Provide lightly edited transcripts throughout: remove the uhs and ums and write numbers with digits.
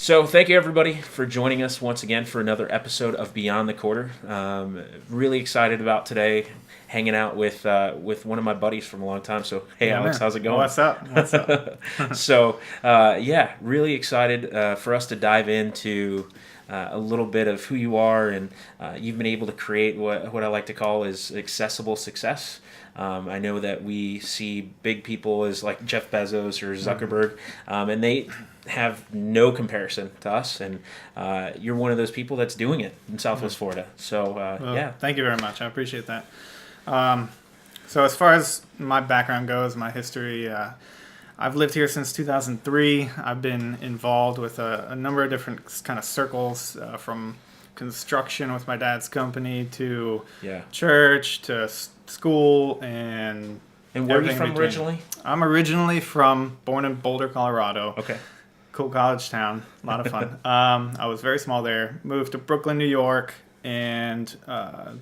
So thank you everybody for joining us once again for another episode of Beyond the Quarter. Really excited about today, hanging out with one of my buddies from a long time. So hey, Yeah, Alex, man. how's it going? What's up? What's up? So yeah, really excited for us to dive into a little bit of who you are, and you've been able to create what I like to call is accessible success. I know that we see big people as like Jeff Bezos or Zuckerberg, and they have no comparison to us. And you're one of those people that's doing it in Southwest Florida. So Well, yeah, thank you very much. I appreciate that. So as far as my background goes, my history, I've lived here since 2003. I've been involved with a number of different kind of circles, from construction with my dad's company to yeah. church to school and And where are you everything from between. originally? I'm originally born in Boulder, Colorado. Okay. Cool college town, a lot of fun. I was very small there. Moved to Brooklyn, New York, and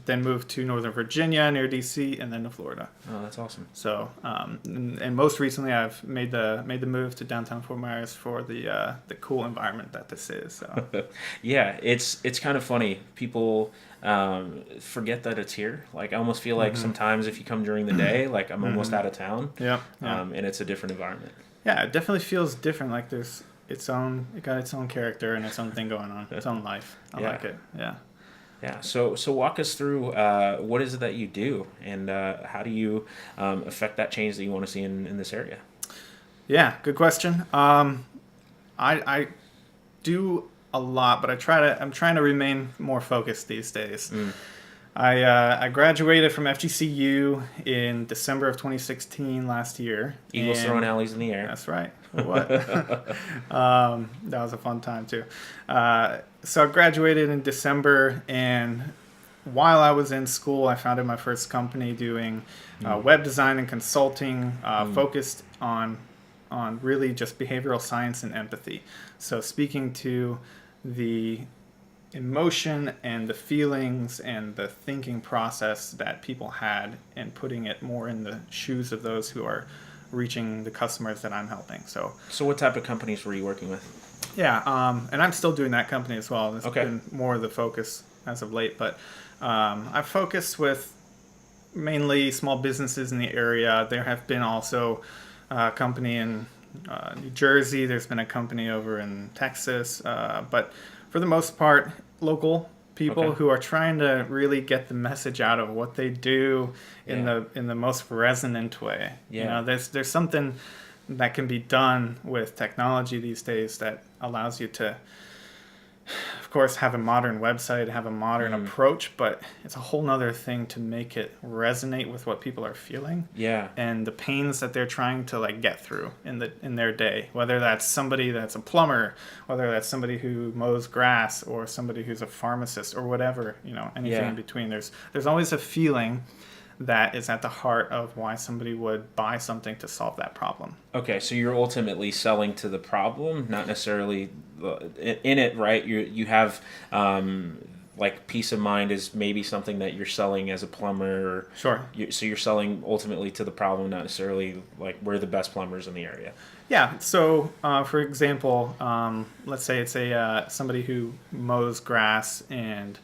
then moved to Northern Virginia near DC, and then to Florida. Oh, that's awesome. So, and most recently, I've made the move to downtown Fort Myers for the cool environment that this is. So, Yeah, it's kind of funny. People forget that it's here. Like I almost feel like sometimes if you come during the day, like I'm almost out of town. yeah. And it's a different environment. Yeah, it definitely feels different. Like it got its own character and its own thing going on, its own life. I Yeah. like it. Yeah. Yeah. So walk us through what is it that you do, and how do you affect that change that you want to see in this area? Yeah, good question. I do a lot, but I'm trying to remain more focused these days. I graduated from FGCU in December of 2016 last year. Eagles and- throwing alleys in the air. That's right. What? That was a fun time too. So I graduated in December, and while I was in school, I founded my first company doing web design and consulting, focused on really just behavioral science and empathy. So speaking to the emotion and the feelings and the thinking process that people had, and putting it more in the shoes of those who are reaching the customers that I'm helping. So what type of companies were you working with? yeah, and I'm still doing that company as well. It's Okay. been more of the focus as of late, but I've focused with mainly small businesses in the area. There have been also a company in New Jersey. There's been a company over in Texas, but for the most part, local people Okay. who are trying to really get the message out of what they do in Yeah. the most resonant way. Yeah. You know, there's something that can be done with technology these days that allows you to, of course, have a modern website, have a modern approach, but it's a whole nother thing to make it resonate with what people are feeling Yeah. and the pains that they're trying to like get through in their day. Whether that's somebody that's a plumber, whether that's somebody who mows grass, or somebody who's a pharmacist, or whatever, anything Yeah. in between. There's always a feeling that is at the heart of why somebody would buy something to solve that problem. Okay, so you're ultimately selling to the problem, not necessarily in it, right? You have like peace of mind is maybe something that you're selling as a plumber. Or Sure. so you're selling ultimately to the problem, not necessarily like we're the best plumbers in the area. Yeah. So, for example, let's say it's somebody who mows grass and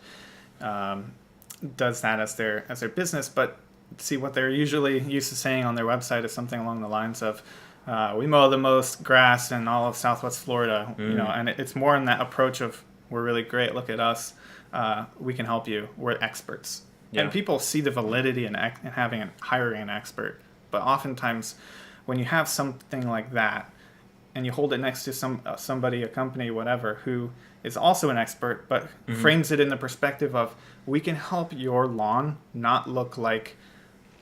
does that as their business, but see what they're usually used to saying on their website is something along the lines of, "We mow the most grass in all of Southwest Florida," and it's more in that approach of, "We're really great. Look at us. We can help you. We're experts." Yeah. And people see the validity in hiring an expert, but oftentimes, when you have something like that, and you hold it next to somebody, a company, whatever, who is also an expert, but frames it in the perspective of, we can help your lawn not look like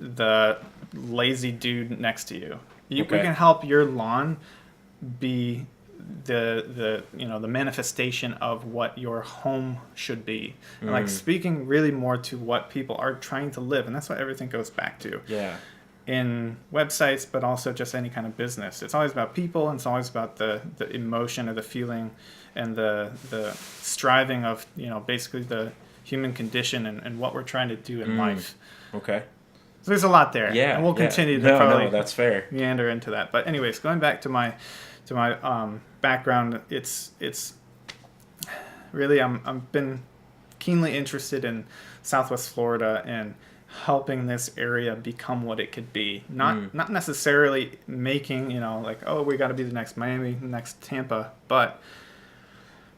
the lazy dude next to you. We Okay. can help your lawn be the manifestation of what your home should be. And like speaking really more to what people are trying to live, and that's what everything goes back to. Yeah. In websites, but also just any kind of business. It's always about people, and it's always about the emotion or the feeling and the striving of, basically the human condition and what we're trying to do in life. Okay. So there's a lot there. Yeah. And we'll yeah. continue to No, probably that's fair. meander into that. But anyways, going back to my background, it's really, I've been keenly interested in Southwest Florida and helping this area become what it could be. Not necessarily making, like, oh, we got to be the next Miami, next Tampa, but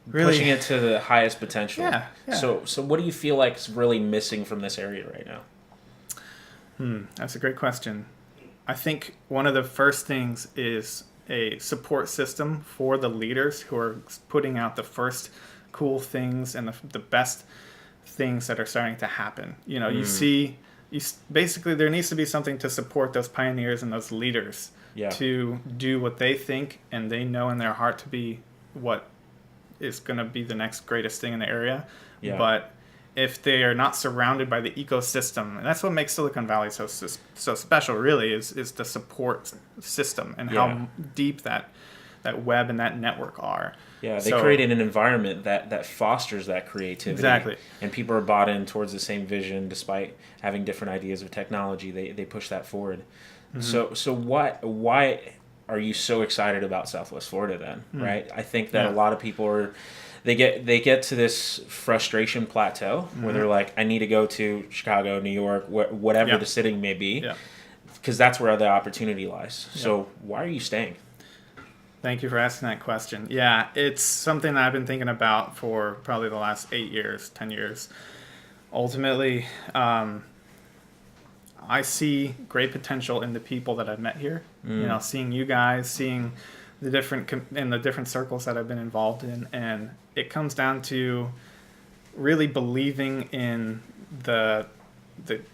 really pushing it to the highest potential. Yeah. So what do you feel like is really missing from this area right now? That's a great question. I think one of the first things is a support system for the leaders who are putting out the first cool things and the best things that are starting to happen. Basically there needs to be something to support those pioneers and those leaders to do what they think and they know in their heart to be what is going to be the next greatest thing in the area. But if they are not surrounded by the ecosystem, and that's what makes Silicon Valley so special, really, is the support system and how deep that web and that network are. Yeah, they created an environment that fosters that creativity. Exactly. And people are bought in towards the same vision, despite having different ideas of technology. They push that forward. Mm-hmm. So why are you so excited about Southwest Florida then? Right? I think that a lot of people are. They get to this frustration plateau where they're like, I need to go to Chicago, New York, whatever the city may be, because that's where the opportunity lies. So why are you staying? Thank you for asking that question. Yeah, it's something that I've been thinking about for probably the last 8 years, 10 years. Ultimately, I see great potential in the people that I've met here. Seeing you guys, seeing the different circles that I've been involved in, and it comes down to really believing in the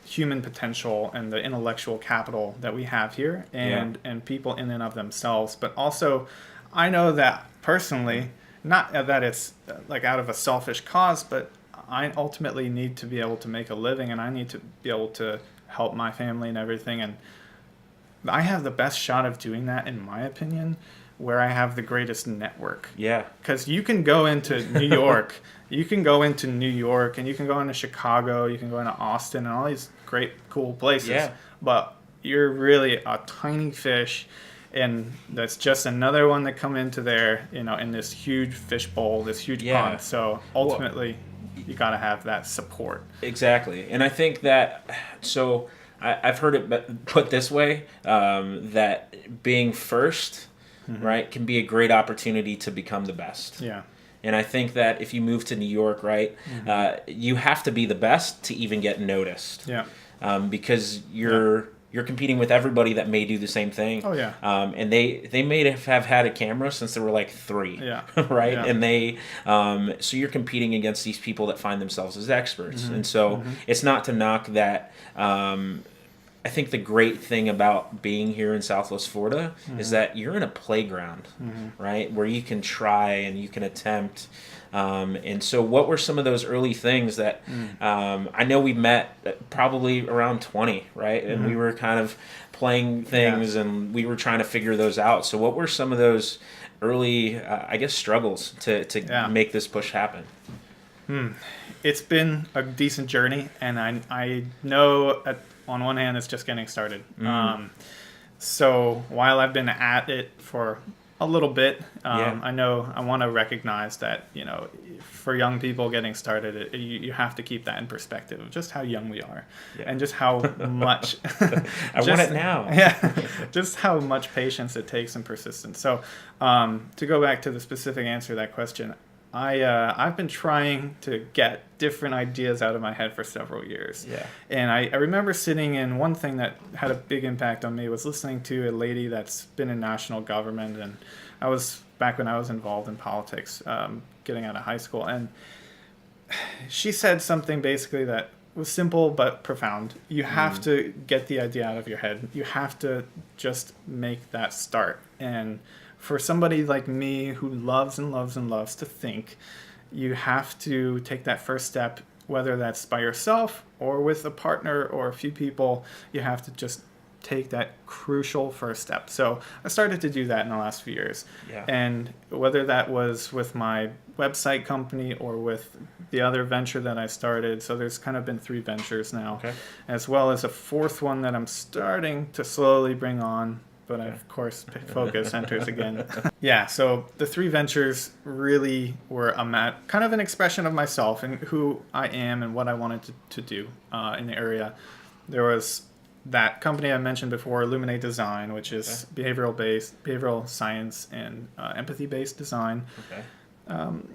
human potential and the intellectual capital that we have here, and people in and of themselves. But also, I know that personally, not that it's like out of a selfish cause, but I ultimately need to be able to make a living, and I need to be able to help my family and everything. And I have the best shot of doing that, in my opinion, where I have the greatest network. Yeah. Because you can go into New York, and you can go into Chicago, you can go into Austin, and all these great, cool places. Yeah. But you're really a tiny fish, and that's just another one that come into there, in this huge fish bowl, this huge pond. So ultimately, you got to have that support. Exactly. And I think that, I've heard it put this way, that being first, right, can be a great opportunity to become the best. Yeah. And I think that if you move to New York, right, you have to be the best to even get noticed. Yeah. Because you're competing with everybody that may do the same thing. Oh yeah. And they may have had a camera since they were like 3. Yeah. Right. Yeah. And so you're competing against these people that find themselves as experts. And so it's not to knock that. I think the great thing about being here in Southwest Florida is that you're in a playground, right, where you can try and you can attempt. And so what were some of those early things that I know we met probably around 20, right? And we were kind of playing things and we were trying to figure those out. So what were some of those early, struggles to make this push happen? It's been a decent journey, and I know on one hand, it's just getting started. So while I've been at it for a little bit, I know I want to recognize that, for young people getting started, you have to keep that in perspective of just how young we are and just how much... I want it now. Just how much patience it takes and persistence. So to go back to the specific answer to that question, I've been trying to get different ideas out of my head for several years. Yeah. And I remember sitting in, one thing that had a big impact on me was listening to a lady that's been in national government, and I was back when I was involved in politics, getting out of high school, and she said something basically that was simple but profound. You have to get the idea out of your head. You have to just make that start. And for somebody like me who loves and loves and loves to think, you have to take that first step, whether that's by yourself or with a partner or a few people. You have to just take that crucial first step. So I started to do that in the last few years. Yeah. And whether that was with my website company or with the other venture that I started, so there's kind of been 3 ventures now, as well as a 4th one that I'm starting to slowly bring on. but of course focus enters again. Yeah, so the 3 ventures really were kind of an expression of myself and who I am and what I wanted to do in the area. There was that company I mentioned before, Illuminate Design, which is behavioral science and empathy-based design. Okay.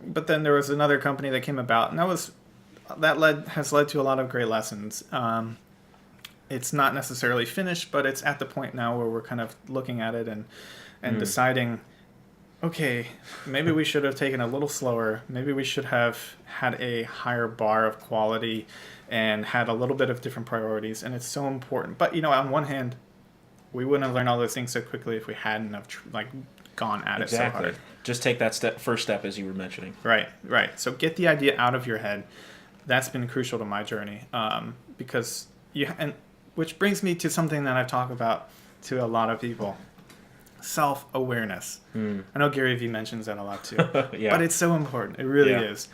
But then there was another company that came about, and has led to a lot of great lessons. It's not necessarily finished, but it's at the point now where we're kind of looking at it and deciding, okay, maybe we should have taken a little slower. Maybe we should have had a higher bar of quality and had a little bit of different priorities. And it's so important. But, on one hand, we wouldn't have learned all those things so quickly if we hadn't have gone at it so hard. Just take that first step, as you were mentioning. Right. So get the idea out of your head. That's been crucial to my journey, because which brings me to something that I've talked about to a lot of people: self-awareness. I know Gary Vee mentions that a lot too, yeah. But it's so important. It really is.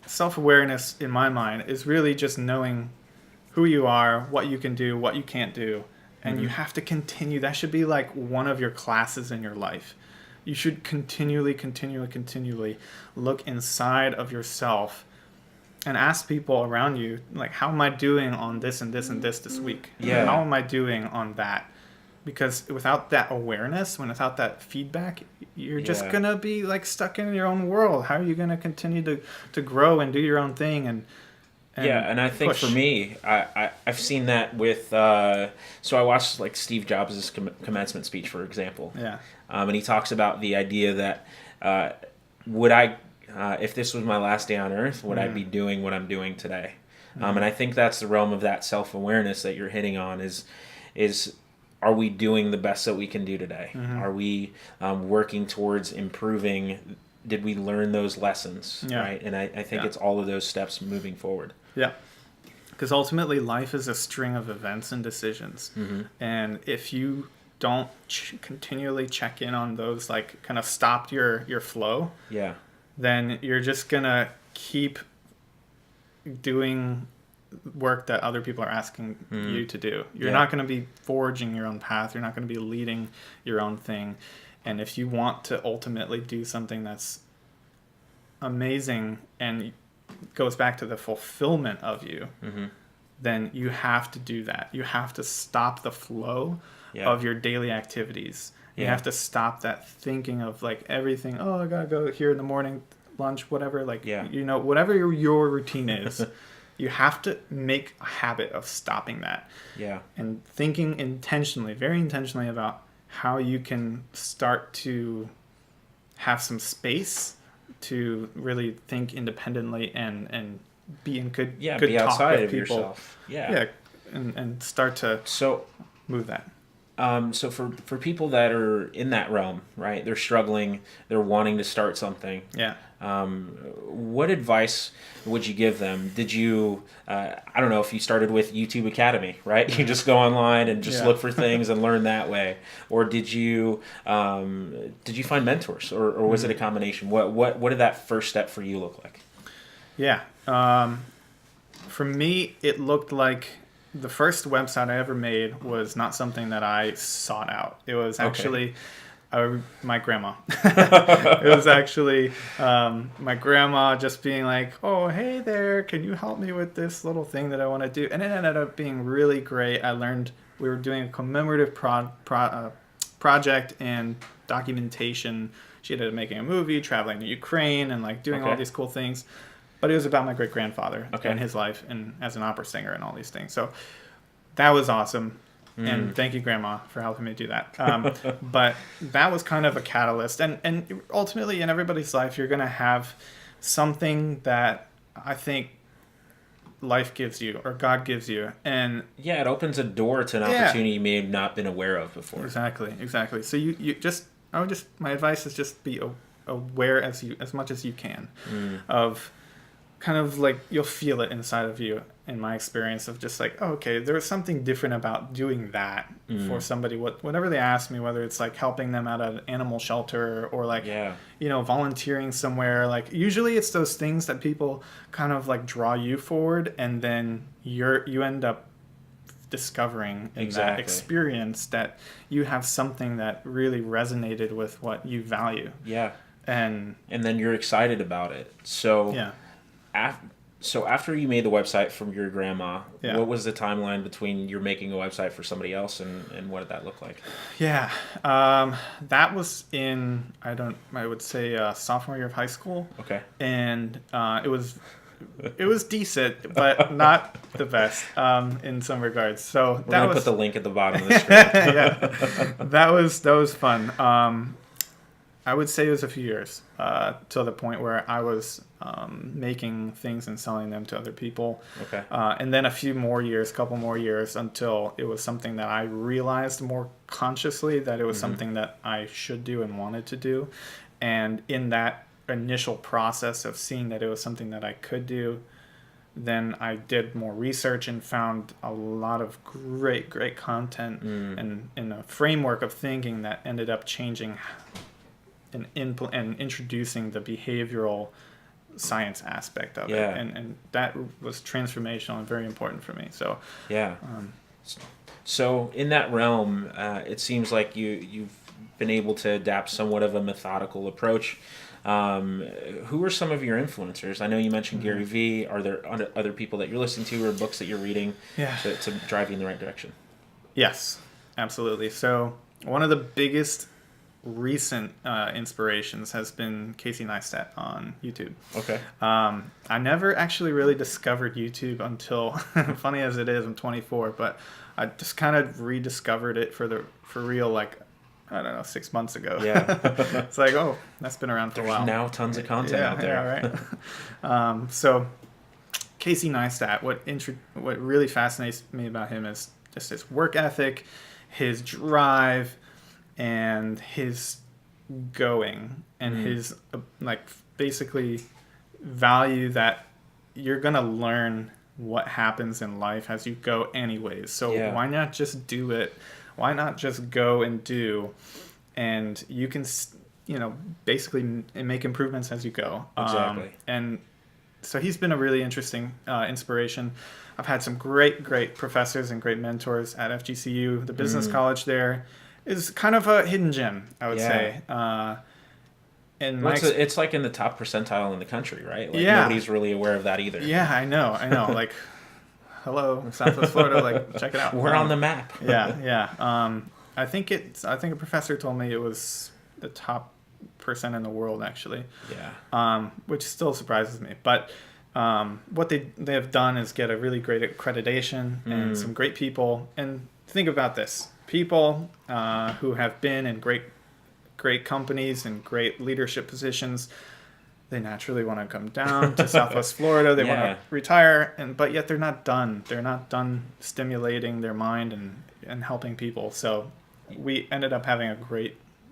Self-awareness, in my mind, is really just knowing who you are, what you can do, what you can't do, and you have to continue. That should be like one of your classes in your life. You should continually look inside of yourself and ask people around you, like, how am I doing on this and this and this week? Yeah. How am I doing on that? Because without that awareness, without that feedback, you're just going to be like stuck in your own world. How are you going to continue to grow and do your own thing? And I think push. For me, I've seen that with, so I watched like Steve Jobs' commencement speech, for example. Yeah. And he talks about the idea that, if this was my last day on earth, would I be doing what I'm doing today? And I think that's the realm of that self-awareness that you're hitting on is are we doing the best that we can do today? Are we working towards improving? Did we learn those lessons? Yeah. Right? And I think it's all of those steps moving forward. Yeah. Because ultimately life is a string of events and decisions. And if you don't continually check in on those, like kind of stop your flow, then you're just going to keep doing work that other people are asking you to do. You're not going to be forging your own path. You're not going to be leading your own thing. And if you want to ultimately do something that's amazing and goes back to the fulfillment of you, then you have to do that. You have to stop the flow of your daily activities. You have to stop that thinking of like everything, oh, I gotta go here in the morning, lunch, whatever, like, whatever your routine is, you have to make a habit of stopping that. And thinking very intentionally about how you can start to have some space to really think independently and be in good be talk outside with of people. yourself. And start to move that. So for people that are in that realm, right, they're struggling, they're wanting to start something. What advice would you give them? Did you, I don't know if you started with YouTube Academy, right? You just go online and just look for things and learn that way. Or did you find mentors or was it a combination? What did that first step for you look like? For me, it looked like the first website I ever made was not something that I sought out. It was actually my grandma. It was actually my grandma just being like, oh, hey there, can you help me with this little thing that I want to do? And it ended up being really great. I learned we were doing a commemorative project and documentation. She ended up making a movie, traveling to Ukraine and like doing all these cool things. But it was about my great-grandfather and his life and as an opera singer and all these things. So that was awesome. And thank you, Grandma, for helping me do that. But that was kind of a catalyst. And ultimately, in everybody's life, you're going to have something that I think life gives you or God gives you. And it opens a door to an opportunity you may have not been aware of before. Exactly. So my advice is just be aware as much as you can of kind of like you'll feel it inside of you, in my experience, of just like, oh, okay, there's something different about doing that for somebody, whatever they ask me, whether it's like helping them out at an animal shelter or like volunteering somewhere. Like usually it's those things that people kind of like draw you forward, and then you end up discovering in Exactly. that experience that you have something that really resonated with what you value. Yeah. And then you're excited about it. So yeah. after you made the website from your grandma, Yeah. what was the timeline between you're making a website for somebody else and what did that look like? Yeah. That was in, I would say sophomore year of high school. Okay. And it was decent, but not the best in some regards. So We're gonna put the link at the bottom of the screen. yeah, that was fun. I would say it was a few years till the point where I was making things and selling them to other people. Okay. And then couple more years until it was something that I realized more consciously that it was something that I should do and wanted to do. And in that initial process of seeing that it was something that I could do, then I did more research and found a lot of great content and in a framework of thinking that ended up changing and introducing the behavioral science aspect of it. And that was transformational and very important for me. So yeah. So in that realm, it seems like you've been able to adapt somewhat of a methodical approach. Who are some of your influencers? I know you mentioned Gary Vee. Are there other people that you're listening to or books that you're reading to drive you in the right direction? Yes, absolutely. So one of the biggest recent inspirations has been Casey Neistat on YouTube. Okay. I never actually really discovered YouTube until, funny as it is, I'm 24, but I just kind of rediscovered it for real, like, I don't know, 6 months ago. Yeah. It's like, oh, that's been around for a while. There's now tons of content out there. Yeah, right. So Casey Neistat, what really fascinates me about him is just his work ethic, his drive, and his going, and his like basically value that you're gonna learn what happens in life as you go anyways. So why not just do it? Why not just go and do, and you can, basically make improvements as you go. Exactly. And so he's been a really interesting inspiration. I've had some great professors and great mentors at FGCU. The business college there is kind of a hidden gem, I would say. And it's like in the top percentile in the country, right? Like nobody's really aware of that either. Yeah, I know. Like, hello, Southwest Florida, like, check it out. We're on the map. Yeah. I think a professor told me it was the top % in the world, actually. Yeah. Which still surprises me. But what they have done is get a really great accreditation and some great people. And think about this. People who have been in great companies and great leadership positions, they naturally want to come down to Southwest Florida. They want to retire, but yet they're not done. They're not done stimulating their mind and helping people. So we ended up having a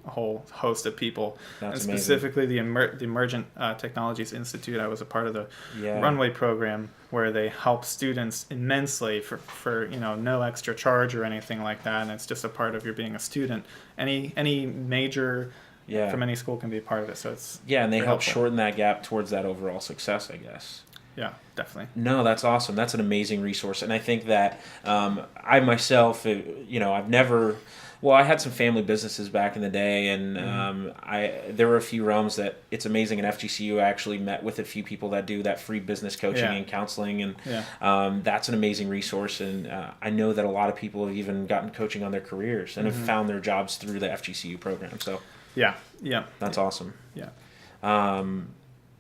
whole host of people. That's and specifically the Emergent Technologies Institute. I was a part of the Runway program where they help students immensely for no extra charge or anything like that. And it's just a part of your being a student. Any major from any school can be a part of it. So it's and they help helpful. shorten that gap towards that overall success, I guess. Yeah, definitely. No, that's awesome. That's an amazing resource. And I think that I myself, I've never... Well, I had some family businesses back in the day, and there were a few realms that it's amazing. At FGCU, I actually met with a few people that do that free business coaching and counseling, and that's an amazing resource. And I know that a lot of people have even gotten coaching on their careers and have found their jobs through the FGCU program. So that's awesome. Yeah.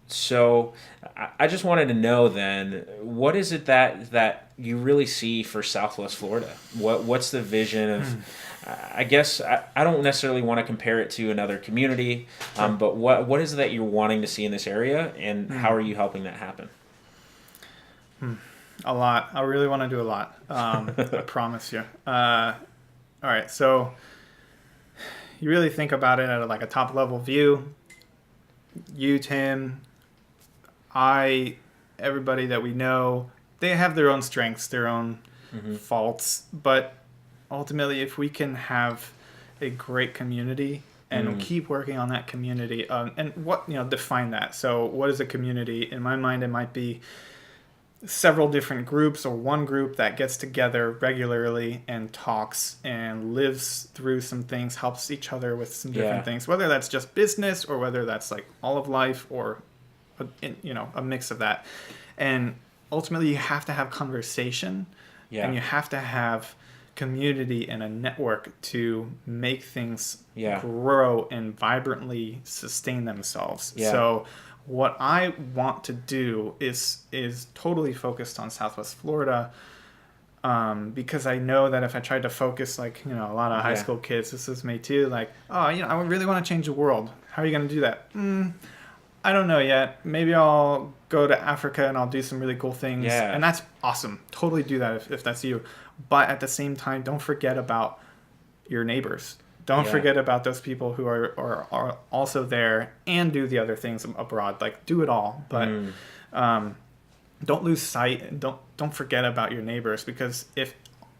So I just wanted to know then, what is it that you really see for Southwest Florida? What's the vision of... I guess I don't necessarily want to compare it to another community, but what is it that you're wanting to see in this area, and how are you helping that happen? A lot. I really want to do a lot. I promise you. All right. So you really think about it at a top level view. You, Tim, everybody that we know, they have their own strengths, their own faults, but ultimately, if we can have a great community and keep working on that community, and define that. So what is a community? In my mind, it might be several different groups or one group that gets together regularly and talks and lives through some things, helps each other with some different Yeah. things, whether that's just business or whether that's like all of life or a mix of that. And ultimately you have to have conversation and Yeah. you have to have community and a network to make things Yeah. grow and vibrantly sustain themselves. Yeah. So what I want to do is totally focused on Southwest Florida, because I know that if I tried to focus like a lot of high Yeah. school kids, this is me too, like, oh, I really want to change the world. How are you going to do that? I don't know yet. Maybe I'll go to Africa and I'll do some really cool things. Yeah. And that's awesome. Totally do that if that's you. But at the same time, don't forget about your neighbors. Don't Yeah. forget about those people who are also there and do the other things abroad. Like, do it all. But don't lose sight and don't forget about your neighbors, because if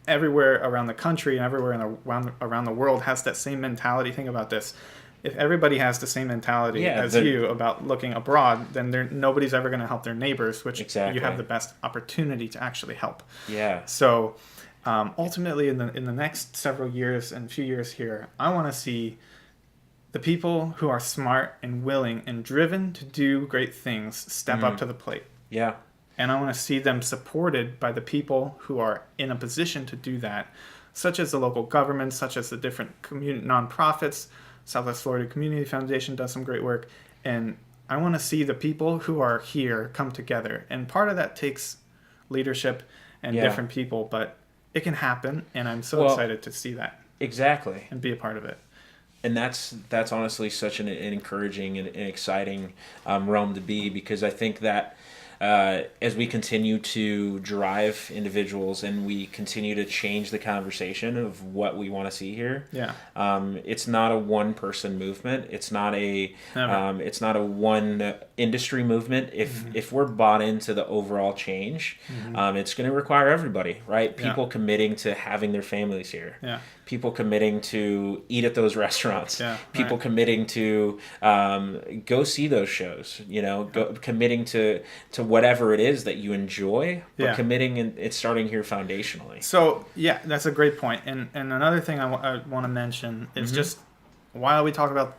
everywhere around the country and everywhere around the world has that same mentality, think about this. If everybody has the same mentality as you about looking abroad, then nobody's ever going to help their neighbors, which Exactly. you have the best opportunity to actually help. Yeah. So ultimately, in the next several years and few years here, I want to see the people who are smart and willing and driven to do great things step up to the plate. Yeah. And I want to see them supported by the people who are in a position to do that, such as the local government, such as the different nonprofits. Southwest Florida Community Foundation does some great work. And I want to see the people who are here come together. And part of that takes leadership and different people, but it can happen. And I'm so excited to see that. Exactly. And be a part of it. And that's honestly such an encouraging and exciting realm to be, because I think that as we continue to drive individuals and we continue to change the conversation of what we want to see here, it's not a one person movement. It's not a one industry movement. If we're bought into the overall change, it's going to require everybody, right? People committing to having their families here. Yeah. People committing to eat at those restaurants. Yeah, people committing to go see those shows. Committing to whatever it is that you enjoy, but committing and it's starting here foundationally. So that's a great point. And another thing I want to mention is just while we talk about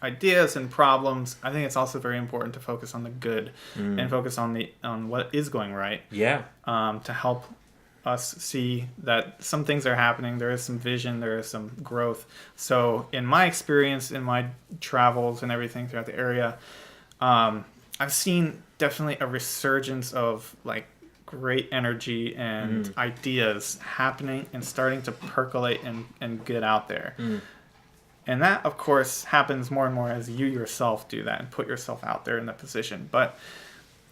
ideas and problems, I think it's also very important to focus on the good and focus on what is going right. Yeah. To help us see that some things are happening. There is some vision. There is some growth. So in my experience, in my travels and everything throughout the area, I've seen definitely a resurgence of like great energy and ideas happening and starting to percolate and get out there. And that, of course, happens more and more as you yourself do that and put yourself out there in that position. But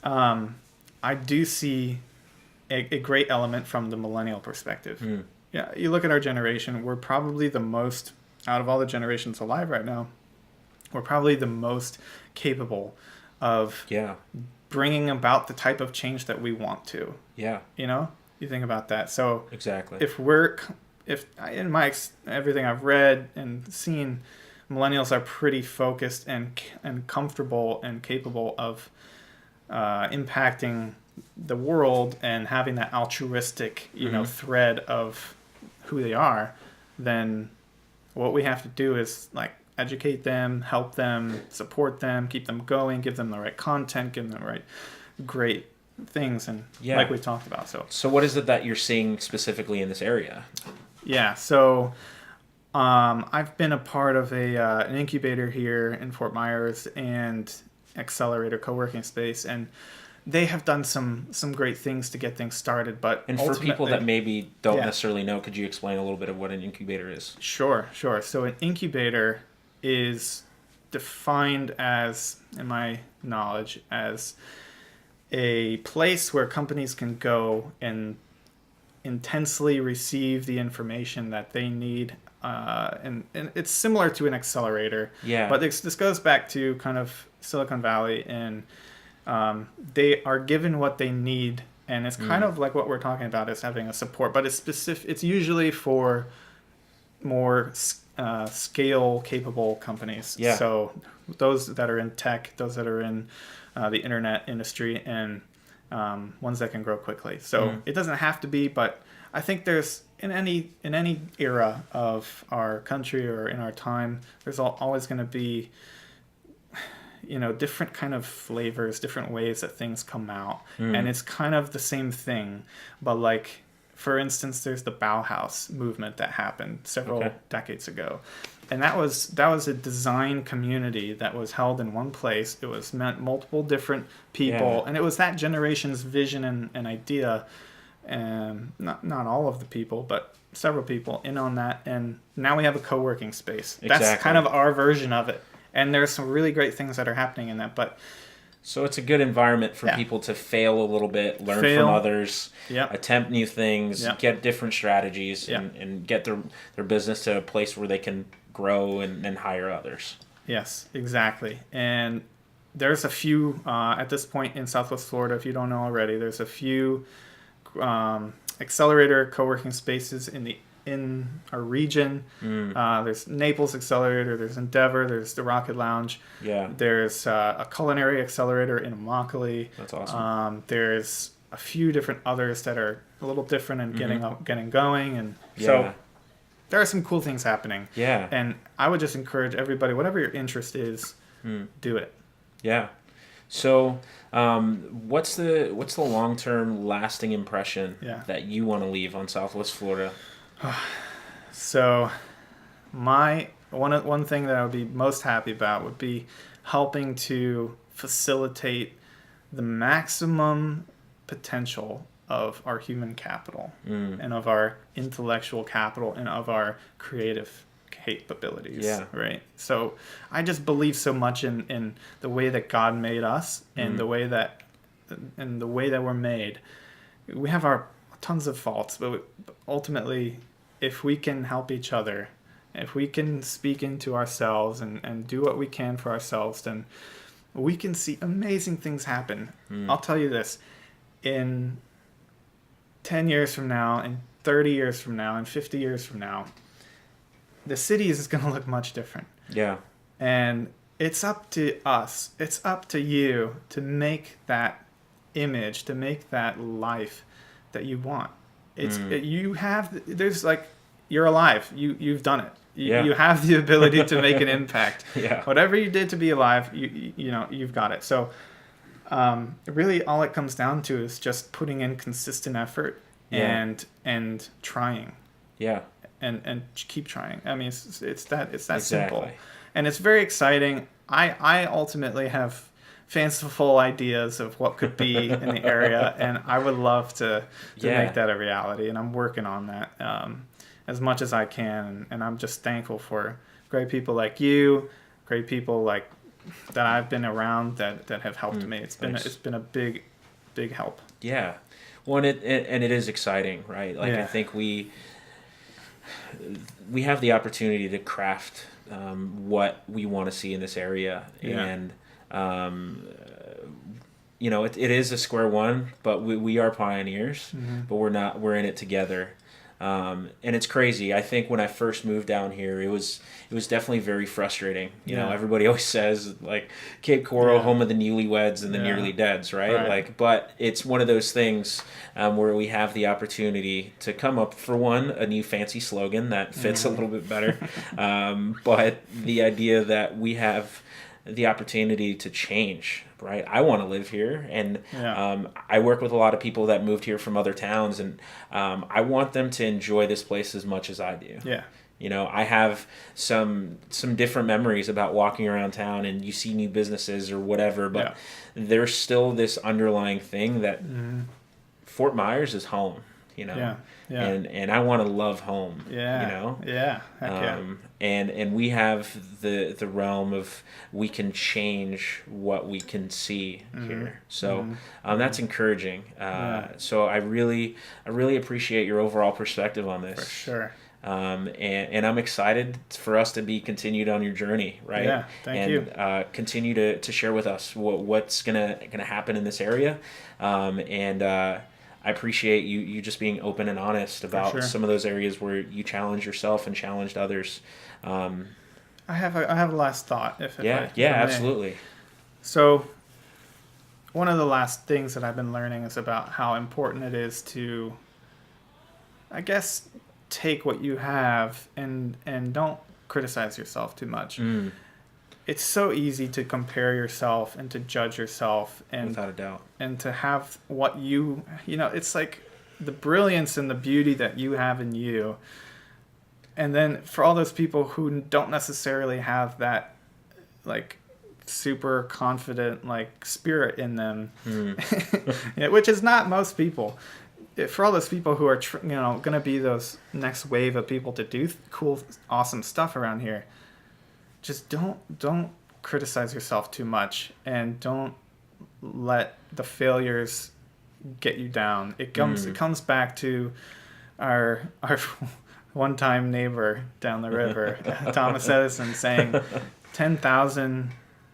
I do see a great element from the millennial perspective. Yeah, you look at our generation, we're probably the most, out of all the generations alive right now, we're probably the most capable of bringing about the type of change that we want to. Yeah. You think about that. So exactly. If in my everything I've read and seen, millennials are pretty focused and comfortable and capable of impacting the world and having that altruistic, thread of who they are, then what we have to do is like educate them, help them, support them, keep them going, give them the right content, give them the right great things, and like we talked about. So what is it that you're seeing specifically in this area? So I've been a part of an incubator here in Fort Myers and accelerator co-working space, and they have done some great things to get things started. But for people that maybe don't necessarily know, could you explain a little bit of what an incubator is? Sure. So an incubator is defined as, in my knowledge, as a place where companies can go and intensely receive the information that they need. And it's similar to an accelerator. Yeah. But this goes back to kind of Silicon Valley, and they are given what they need, and it's kind of like what we're talking about is having a support, but it's specific. It's usually for more scale capable companies. Yeah. So those that are in tech, those that are in the internet industry, and ones that can grow quickly. So it doesn't have to be, but I think there's in any era of our country or in our time, there's always going to be, different kind of flavors, different ways that things come out, and it's kind of the same thing, but like, for instance, there's the Bauhaus movement that happened several decades ago, and that was a design community that was held in one place. It was meant multiple different people, and it was that generation's vision and idea, and not all of the people, but several people in on that, and now we have a co-working space. That's kind of our version of it, and there's some really great things that are happening in that, but so it's a good environment for people to fail a little bit, learn from others, attempt new things, get different strategies, and get their business to a place where they can grow and hire others. Yes, exactly. And there's a few, at this point in Southwest Florida, if you don't know already, there's a few accelerator co-working spaces in our region. There's Naples Accelerator, there's Endeavor, there's the Rocket Lounge. There's a culinary accelerator in Immokalee. That's awesome. There's a few different others that are a little different and getting going, and so there are some cool things happening. And I would just encourage everybody, whatever your interest is, do it. So what's the long-term lasting impression that you want to leave on Southwest Florida? So one thing that I would be most happy about would be helping to facilitate the maximum potential of our human capital and of our intellectual capital and of our creative capabilities. Right. So I just believe so much in the way that God made us and the way that we're made. We have our tons of faults, but ultimately, if we can help each other, if we can speak into ourselves and do what we can for ourselves, then we can see amazing things happen. I'll tell you this, in 10 years from now, in 30 years from now, in 50 years from now, the city is going to look much different. And it's up to us, it's up to you to make that image, to make that life that you want. You're alive. You've done it. You have the ability to make an impact. Whatever you did to be alive, you've got it. So really all it comes down to is just putting in consistent effort and trying. And keep trying. I mean, it's that simple. And it's very exciting. I ultimately have fanciful ideas of what could be in the area, and I would love to make that a reality, and I'm working on that as much as I can, and I'm just thankful for great people like you, great people like that I've been around that have helped me. It's been a big help. Well, and it is exciting, right? Like I think we have the opportunity to craft what we want to see in this area, and it is a square one, but we are pioneers, but we're in it together. And it's crazy. I think when I first moved down here, it was definitely very frustrating. You know, everybody always says like Cape Coral, home of the newlyweds and the nearly deads, right? Like, but it's one of those things where we have the opportunity to come up for a new fancy slogan that fits a little bit better. But the idea that we have the opportunity to change, right? I want to live here, and I work with a lot of people that moved here from other towns, and I want them to enjoy this place as much as I do. I have some different memories about walking around town and you see new businesses or whatever, but there's still this underlying thing that Fort Myers is home, and I want to love home, and we have the realm of we can change what we can see here, so that's encouraging. So I really appreciate your overall perspective on this. For sure. And I'm excited for us to be continued on your journey, right? Thank you. Continue to share with us what's gonna happen in this area, and I appreciate you just being open and honest about some of those areas where you challenged yourself and challenged others. I have a last thought. If I absolutely. So one of the last things that I've been learning is about how important it is to, I guess, take what you have and don't criticize yourself too much. It's so easy to compare yourself and to judge yourself, and Without a doubt. and to have what it's like the brilliance and the beauty that you have in you. And then for all those people who don't necessarily have that like super confident like spirit in them, yeah, which is not most people. For all those people who are going to be those next wave of people to do cool, awesome stuff around here, just don't criticize yourself too much, and don't let the failures get you down. It comes back to our one-time neighbor down the river, Thomas Edison, saying 10,000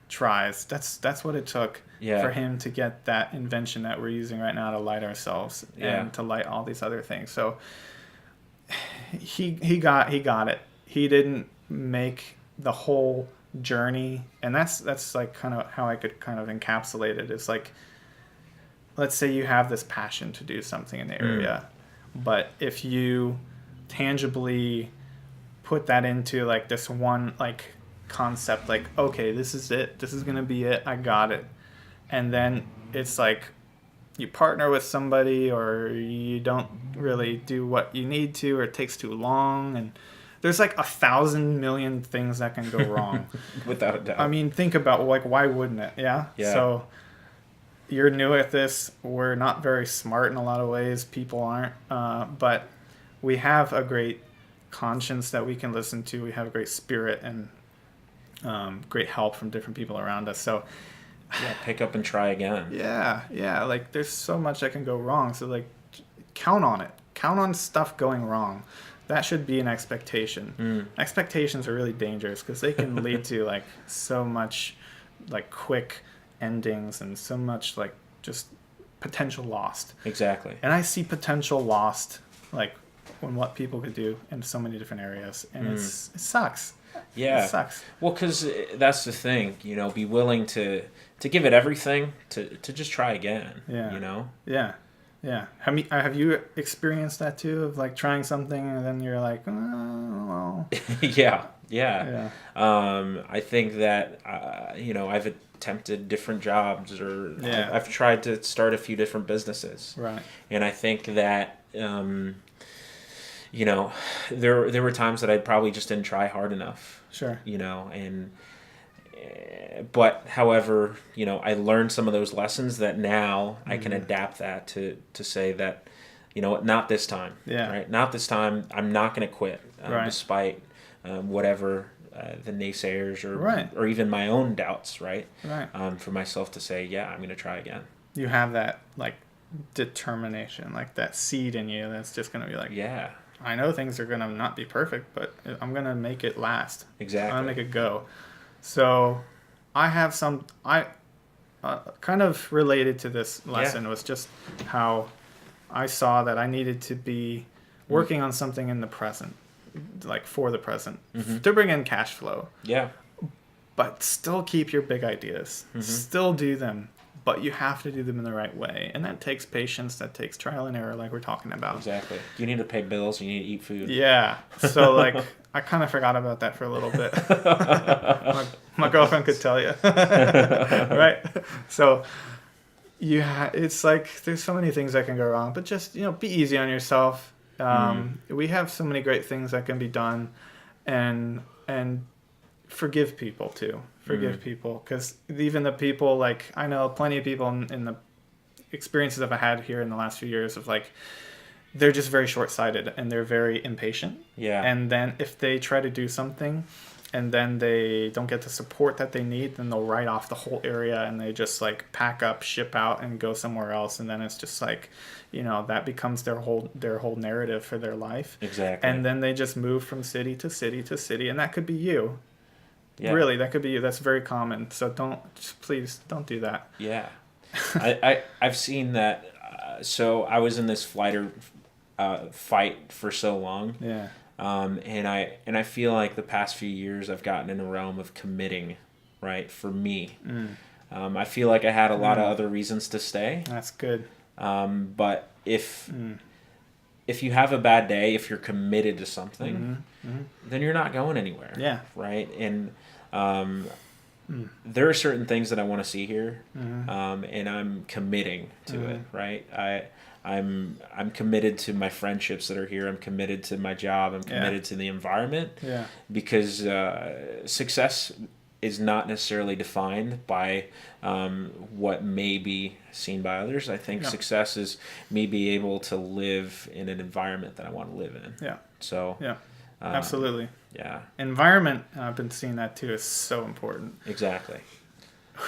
tries. That's what it took for him to get that invention that we're using right now to light ourselves and to light all these other things. So he got it. He didn't make the whole journey, and that's like kind of how I could kind of encapsulate it. It's like, let's say you have this passion to do something in the area, but if you tangibly put that into like this one like concept, like, okay, this is it, this is gonna be it, I got it, and then it's like you partner with somebody, or you don't really do what you need to, or it takes too long, and there's like 1,000 million things that can go wrong. Without a doubt. I mean, think about like, why wouldn't it? Yeah. So you're new at this. We're not very smart in a lot of ways. People aren't. But we have a great conscience that we can listen to. We have a great spirit and great help from different people around us. So pick up and try again. Yeah. Like, there's so much that can go wrong. So like, count on it. Count on stuff going wrong. That should be an expectation. Expectations are really dangerous because they can lead to like so much like quick endings and so much like just potential lost. Exactly. And I see potential lost like when what people could do in so many different areas, and it sucks. Yeah. It sucks. Well, because that's the thing, be willing to give it everything, to just try again. Yeah. Have you experienced that too, of like trying something and then you're like, oh, well. Yeah. I think that, I've attempted different jobs, or I've tried to start a few different businesses. Right. And I think that, there were times that I probably just didn't try hard enough. Sure. But however, I learned some of those lessons that now I can adapt that to say that, not this time. Yeah. Right. Not this time. I'm not going to quit, right. Despite whatever the naysayers or even my own doubts. Right. For myself to say, I'm going to try again. You have that like determination, like that seed in you that's just going to be like, I know things are going to not be perfect, but I'm going to make it last. Exactly. I'm going to make it go. So I have kind of related to this lesson was just how I saw that I needed to be working on something in the present, like for the present, to bring in cash flow. Yeah. But still keep your big ideas. Still do them. But you have to do them in the right way. And that takes patience. That takes trial and error, like we're talking about. Exactly. You need to pay bills. You need to eat food. Yeah. So, like, I kind of forgot about that for a little bit. my girlfriend could tell you. Right? So, it's like there's so many things that can go wrong. But just, be easy on yourself. We have so many great things that can be done. And forgive people, too. Forgive people, because even the people, like, I know plenty of people in the experiences that I've had here in the last few years of like, they're just very short-sighted and they're very impatient. Yeah. And then if they try to do something and then they don't get the support that they need, then they'll write off the whole area and they just like pack up, ship out, and go somewhere else. And then it's just like, that becomes their whole narrative for their life. Exactly. And then they just move from city to city to city, and that could be you. Yeah. Really, that could be you. That's very common. So please don't do that. Yeah. I've seen that. So I was in this fight for so long. Yeah. And I feel like the past few years I've gotten in a realm of committing, right, for me. I feel like I had a lot of other reasons to stay. That's good. But if you have a bad day, if you're committed to something, then you're not going anywhere. Yeah. Right. And there are certain things that I want to see here, and I'm committing to it. Right. I'm committed to my friendships that are here. I'm committed to my job. I'm committed to the environment. Yeah. Because success is not necessarily defined by what may be seen by others. I think success is me being able to live in an environment that I want to live in. Yeah. So. Yeah. Absolutely. Yeah. Environment, I've been seeing that too, is so important. Exactly.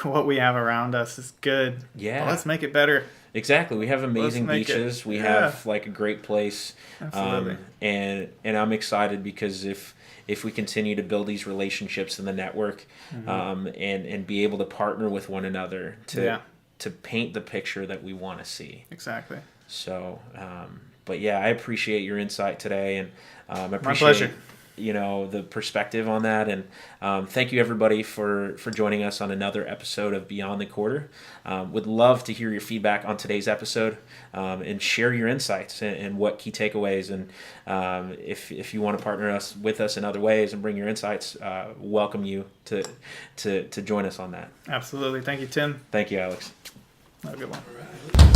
What we have around us is good. Yeah. But let's make it better. Exactly. We have amazing beaches. We have like a great place. Absolutely. And I'm excited because if we continue to build these relationships in the network, and be able to partner with one another to paint the picture that we want to see. Exactly. So, but yeah, I appreciate your insight today, and I appreciate My pleasure. The perspective on that, and thank you everybody for joining us on another episode of Beyond the Quarter. Would love to hear your feedback on today's episode, and share your insights and what key takeaways, and if you want to partner with us in other ways and bring your insights, welcome you to join us on that. Absolutely. Thank you, Tim. Thank you, Alex. Have a good one.